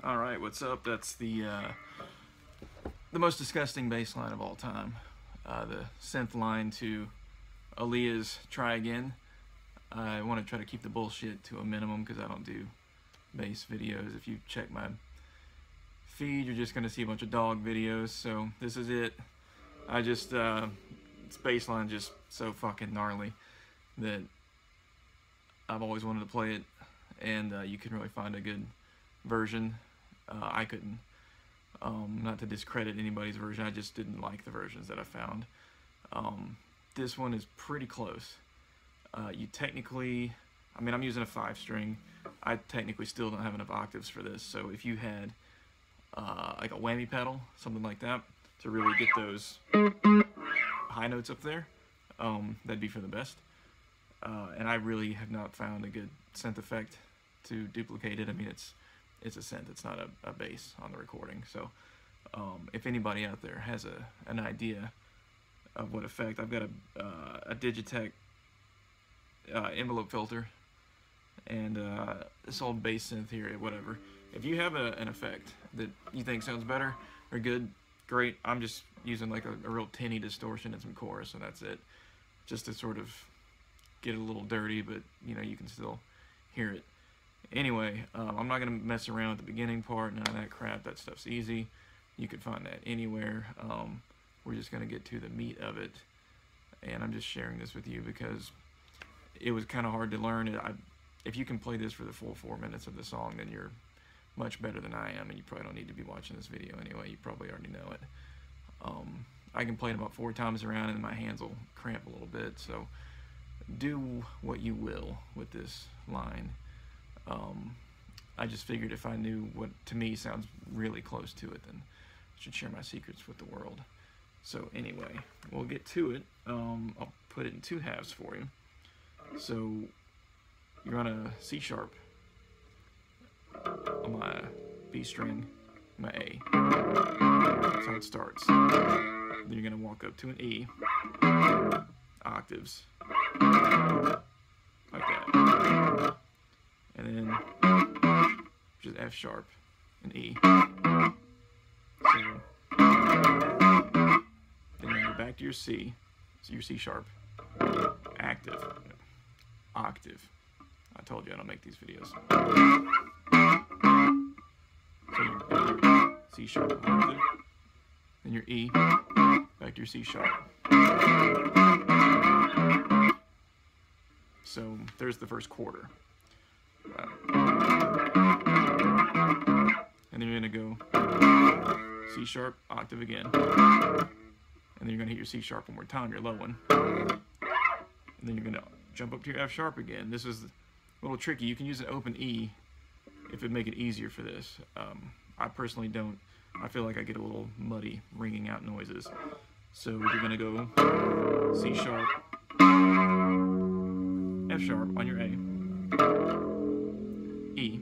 Alright, what's up? That's the most disgusting bass line of all time. The synth line to Aaliyah's Try Again. I want to try to keep the bullshit to a minimum because I don't do bass videos. If you check my feed, you're just going to see a bunch of dog videos, so this is it. I just, this bass line just so fucking gnarly that I've always wanted to play it, and you can really find a good version. I couldn't. Not to discredit anybody's version, I just didn't like the versions that I found. This one is pretty close. You technically, I mean, I'm using a 5-string. I technically still don't have enough octaves for this, so if you had like a whammy pedal, something like that, to really get those high notes up there, that'd be for the best. And I really have not found a good synth effect to duplicate it. I mean, it's a synth, it's not a bass on the recording. So if anybody out there has an idea of what effect, I've got a Digitech envelope filter and this old bass synth here, whatever. If you have an effect that you think sounds better or good, great. I'm just using like a real tinny distortion and some chorus, and that's it, just to sort of get it a little dirty, but you know, you can still hear it. Anyway, I'm not going to mess around with the beginning part, none of that crap. That stuff's easy. You can find that anywhere. We're just going to get to the meat of it, and I'm just sharing this with you because it was kind of hard to learn. If you can play this for the full 4 minutes of the song, then you're much better than I am, and you probably don't need to be watching this video anyway. You probably already know it. I can play it about 4 times around, and my hands will cramp a little bit, so do what you will with this line. I just figured if I knew what to me sounds really close to it, then I should share my secrets with the world. So anyway, we'll get to it. I'll put it in 2 halves for you. So you're on a C sharp on my B string, my A. That's how it starts. Then you're gonna walk up to an E, octaves, like that. And then just F sharp and E. So then you go back to your C, so your C sharp, active, octave. I told you I don't make these videos. So your C sharp, octave, then your E, back to your C sharp. So there's the first quarter. And then you're going to go C sharp, octave again. And then you're going to hit your C sharp one more time, your low one. And then you're going to jump up to your F sharp again. This is a little tricky. You can use an open E if it'd make it easier for this. I personally don't. I feel like I get a little muddy ringing out noises. So you're going to go C sharp, F sharp on your A. E,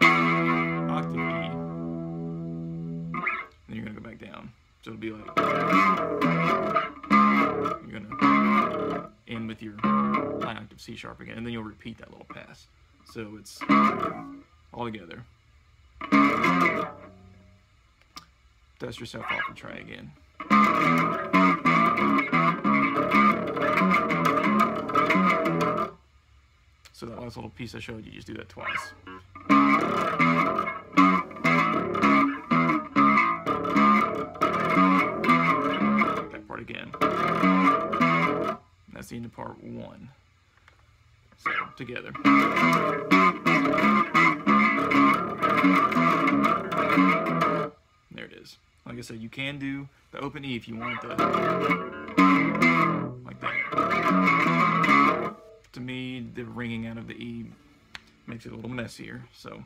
octave E, then you're going to go back down. So it'll be like, you're going to end with your high octave C sharp again, and then you'll repeat that little pass. So it's all together. Dust yourself off and try again. So that last little piece I showed you, just do that twice. That part again. And that's the end of part 1. So, together. There it is. Like I said, you can do the open E if you want the, like that. To me, the ringing out of the E makes it a little messier. So,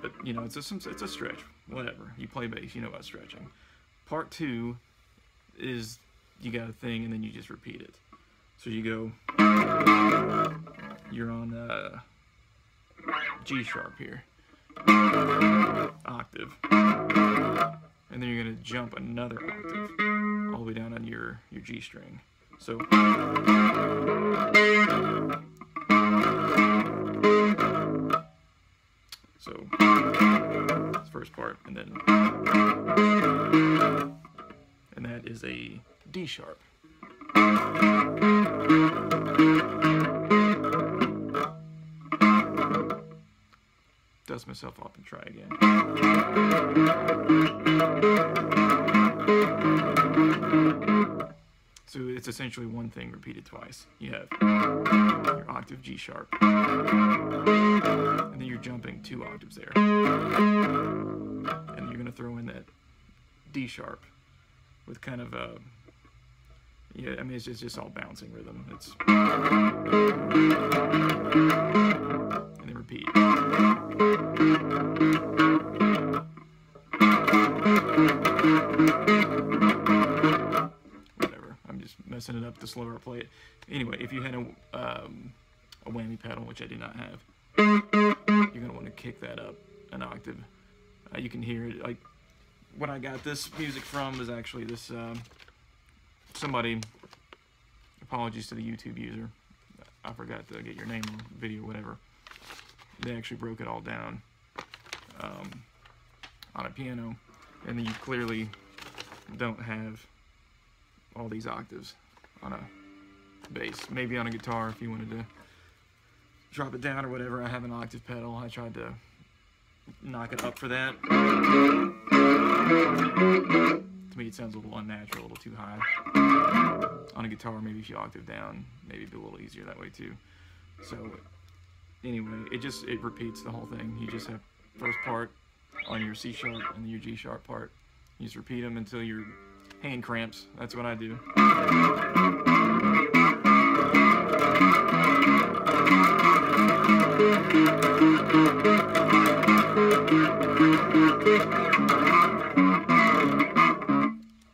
but you know, it's a stretch. Whatever. You play bass, you know about stretching. Part 2 is you got a thing and then you just repeat it. So you go, you're on G sharp here, octave, and then you're going to jump another octave all the way down on your G string. So that's the first part, and that is a D sharp. Dust myself off and try again. So it's essentially one thing repeated twice. You have your octave G sharp, and then you're jumping 2 octaves there, and then you're going to throw in that D sharp with kind of a, yeah, I mean, it's just all bouncing rhythm. It's, and then repeat. Whatever, I'm just messing it up the slower I play it. Anyway, if you had a whammy pedal, which I do not have, you're going to want to kick that up an octave. You can hear it, like, when I got this music from was actually this, somebody, apologies to the YouTube user, I forgot to get your name on video, whatever. They actually broke it all down on a piano, and then you clearly don't have all these octaves on a bass. Maybe on a guitar if you wanted to drop it down or whatever. I have an octave pedal. I tried to knock it up for that. To me it sounds a little unnatural, a little too high. On a guitar, maybe if you octave down, maybe it'd be a little easier that way too. So anyway, it repeats the whole thing. You just have first part on your C sharp and then your G sharp part. You just repeat them until your hand cramps. That's what I do.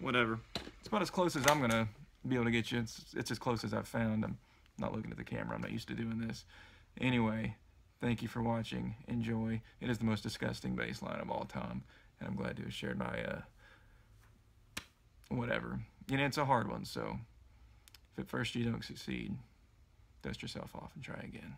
Whatever. It's about as close as I'm gonna be able to get you. It's as close as I've found. I'm not looking at the camera. I'm not used to doing this. Anyway, thank you for watching. Enjoy. It is the most disgusting bass line of all time, and I'm glad to have shared my whatever. You know, it's a hard one, so if at first you don't succeed, dust yourself off and try again.